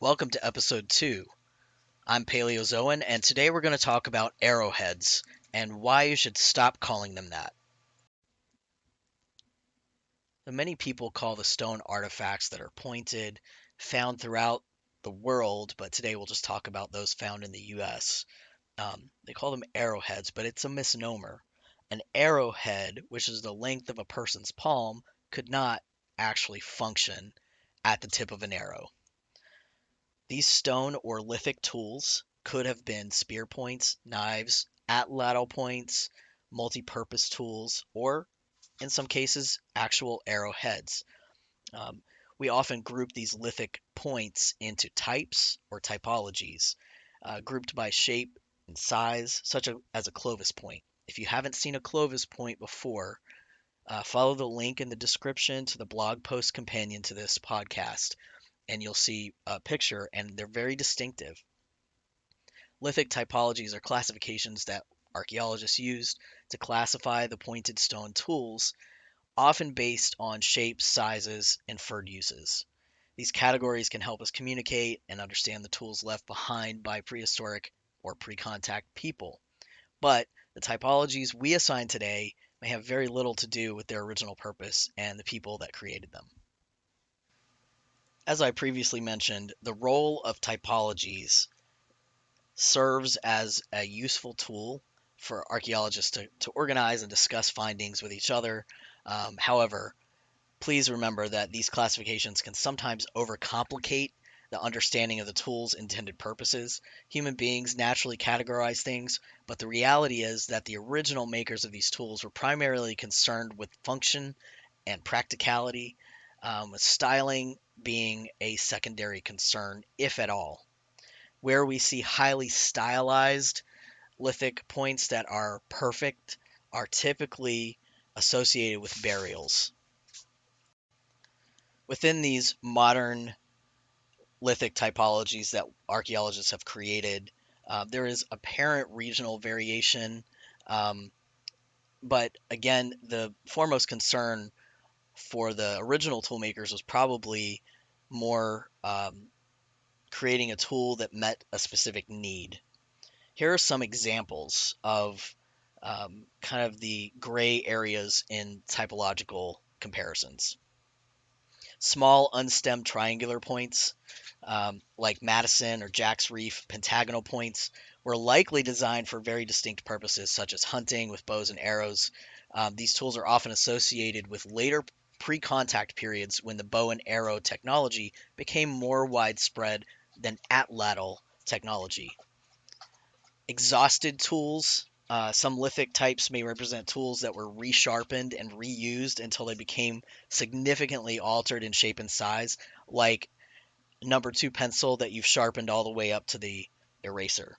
Welcome to episode 2. I'm PaleoZoen, and today we're going to talk about arrowheads and why you should stop calling them that. Many people call the stone artifacts that are pointed, found throughout the world, but today we'll just talk about those found in the US. They call them arrowheads, but it's a misnomer. An arrowhead, which is the length of a person's palm, could not actually function at the tip of an arrow. These stone or lithic tools could have been spear points, knives, atlatl points, multi-purpose tools, or in some cases, actual arrowheads. We often group these lithic points into types or typologies, grouped by shape and size, such as a Clovis point. If you haven't seen a Clovis point before, follow the link in the description to the blog post companion to this podcast, and you'll see a picture, and they're very distinctive. Lithic typologies are classifications that archaeologists used to classify the pointed stone tools, often based on shapes, sizes, inferred uses. These categories can help us communicate and understand the tools left behind by prehistoric or pre-contact people. But the typologies we assign today may have very little to do with their original purpose and the people that created them. As I previously mentioned, the role of typologies serves as a useful tool for archaeologists to organize and discuss findings with each other. However, please remember that these classifications can sometimes overcomplicate the understanding of the tool's intended purposes. Human beings naturally categorize things, but the reality is that the original makers of these tools were primarily concerned with function and practicality, with styling being a secondary concern, if at all. Where we see highly stylized lithic points that are perfect are typically associated with burials. Within these modern lithic typologies that archaeologists have created, there is apparent regional variation, but again, the foremost concern for the original toolmakers was probably more creating a tool that met a specific need. Here are some examples of kind of the gray areas in typological comparisons. Small unstemmed triangular points, like Madison or Jack's Reef pentagonal points, were likely designed for very distinct purposes, such as hunting with bows and arrows. These tools are often associated with later pre-contact periods when the bow and arrow technology became more widespread than atlatl technology. Exhausted tools. Some lithic types may represent tools that were resharpened and reused until they became significantly altered in shape and size, like number 2 pencil that you've sharpened all the way up to the eraser.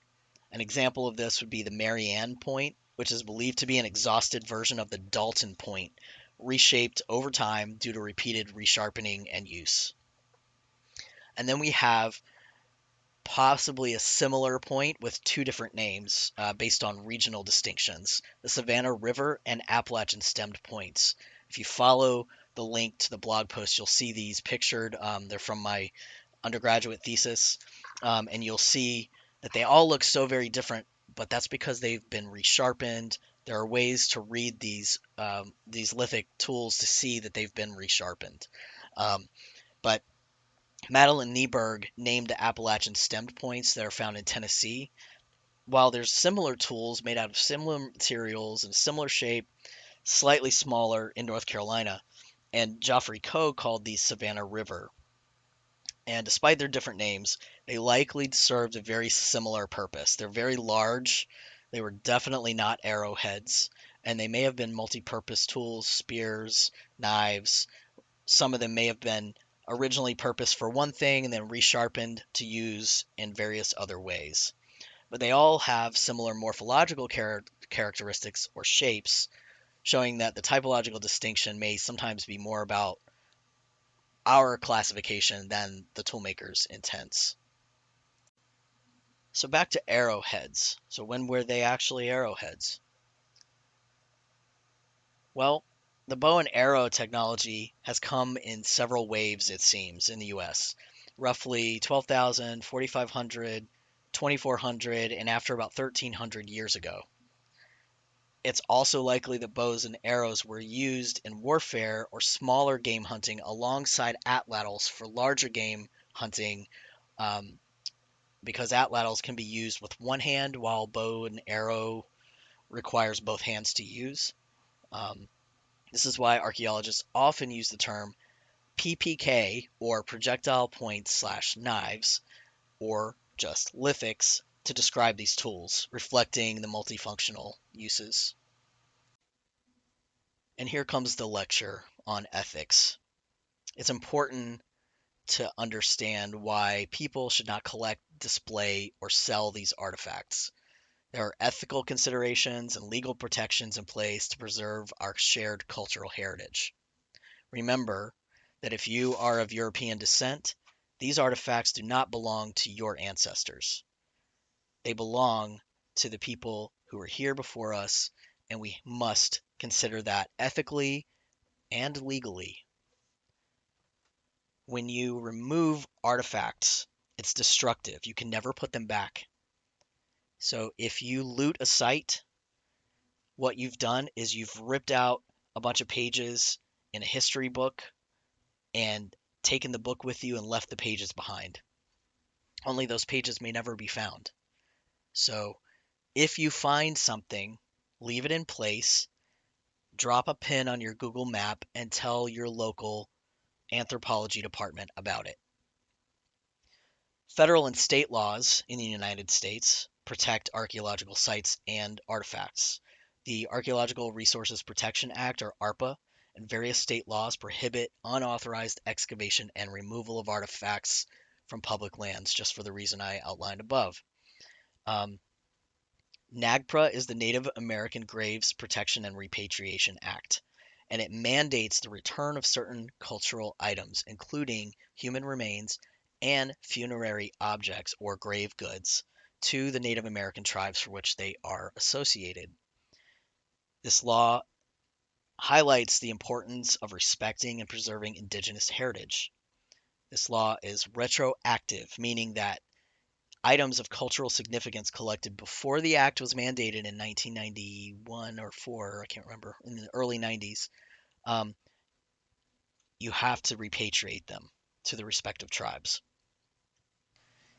An example of this would be the Marianne point, which is believed to be an exhausted version of the Dalton point, reshaped over time due to repeated resharpening and use. And then we have possibly a similar point with 2 different names based on regional distinctions, the Savannah River and Appalachian stemmed points. If you follow the link to the blog post, you'll see these pictured. They're from my undergraduate thesis, and you'll see that they all look so very different, but that's because they've been resharpened. There are ways to read these lithic tools to see that they've been resharpened. But Madeline Nieberg named the Appalachian stemmed points that are found in Tennessee. While there's similar tools made out of similar materials and similar shape, slightly smaller in North Carolina, and Geoffrey Coe called these Savannah River. And despite their different names, they likely served a very similar purpose. They're very large. They were definitely not arrowheads, and they may have been multi-purpose tools, spears, knives. Some of them may have been originally purposed for one thing and then resharpened to use in various other ways. But they all have similar morphological characteristics or shapes, showing that the typological distinction may sometimes be more about our classification than the toolmaker's intents. So back to arrowheads. So when were they actually arrowheads? Well, the bow and arrow technology has come in several waves, it seems, in the US. roughly 12,000, 4,500, 2,400, and after about 1,300 years ago. It's also likely that bows and arrows were used in warfare or smaller game hunting alongside atlatls for larger game hunting, um, because atlatls can be used with one hand while bow and arrow requires both hands to use. Um, this is why archaeologists often use the term PPK, or projectile points slash knives, or just lithics, to describe these tools, reflecting the multifunctional uses. And here comes the lecture on ethics. It's important to understand why people should not collect, display, or sell these artifacts. There are ethical considerations and legal protections in place to preserve our shared cultural heritage. Remember that if you are of European descent, these artifacts do not belong to your ancestors. They belong to the people who were here before us, and we must consider that ethically and legally. When you remove artifacts, it's destructive. You can never put them back. So if you loot a site, what you've done is you've ripped out a bunch of pages in a history book and taken the book with you and left the pages behind. Only those pages may never be found. So if you find something, leave it in place, drop a pin on your Google map, and tell your local anthropology department about it. Federal and state laws in the United States protect archaeological sites and artifacts. The Archaeological Resources Protection Act, or ARPA, and various state laws prohibit unauthorized excavation and removal of artifacts from public lands, just for the reason I outlined above. NAGPRA is the Native American Graves Protection and Repatriation Act, and it mandates the return of certain cultural items, including human remains and funerary objects or grave goods, to the Native American tribes for which they are associated. This law highlights the importance of respecting and preserving indigenous heritage. This law is retroactive, meaning that items of cultural significance collected before the act was mandated in 1991 or 4, I can't remember, in the early 90s, you have to repatriate them to the respective tribes.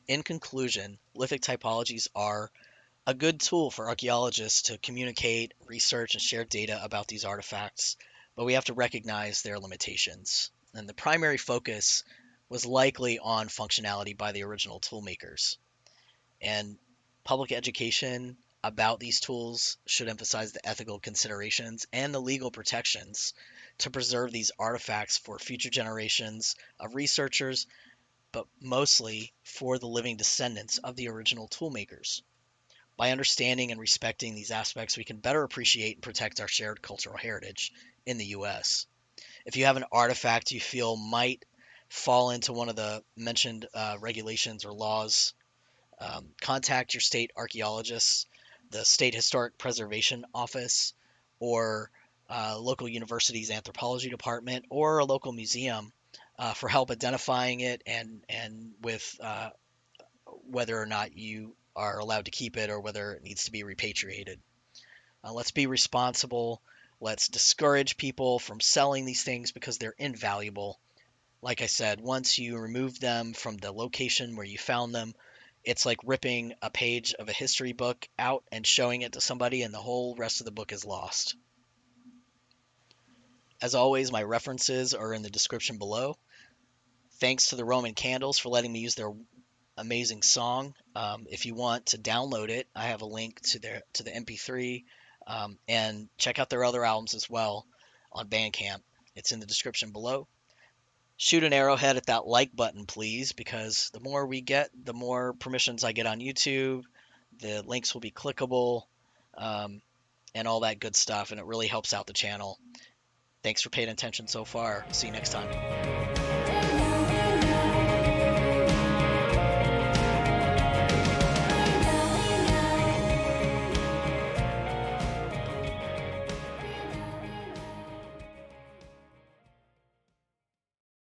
In conclusion, lithic typologies are a good tool for archaeologists to communicate, research, and share data about these artifacts, but we have to recognize their limitations. And the primary focus was likely on functionality by the original toolmakers. And public education about these tools should emphasize the ethical considerations and the legal protections to preserve these artifacts for future generations of researchers, but mostly for the living descendants of the original toolmakers. By understanding and respecting these aspects, we can better appreciate and protect our shared cultural heritage in the U.S. If you have an artifact you feel might fall into one of the mentioned regulations or laws, contact your state archaeologists, the State Historic Preservation Office, or local university's anthropology department, or a local museum for help identifying it and with whether or not you are allowed to keep it or whether it needs to be repatriated. Let's be responsible. Let's discourage people from selling these things because they're invaluable. Like I said, once you remove them from the location where you found them, it's like ripping a page of a history book out and showing it to somebody, and the whole rest of the book is lost. As always, my references are in the description below. Thanks to the Roman Candles for letting me use their amazing song. If you want to download it, I have a link to the MP3, and check out their other albums as well on Bandcamp. It's in the description below. Shoot an arrowhead at that like button, please, because the more we get, the more permissions I get on YouTube. The links will be clickable, and all that good stuff, and it really helps out the channel. Thanks for paying attention so far. See you next time.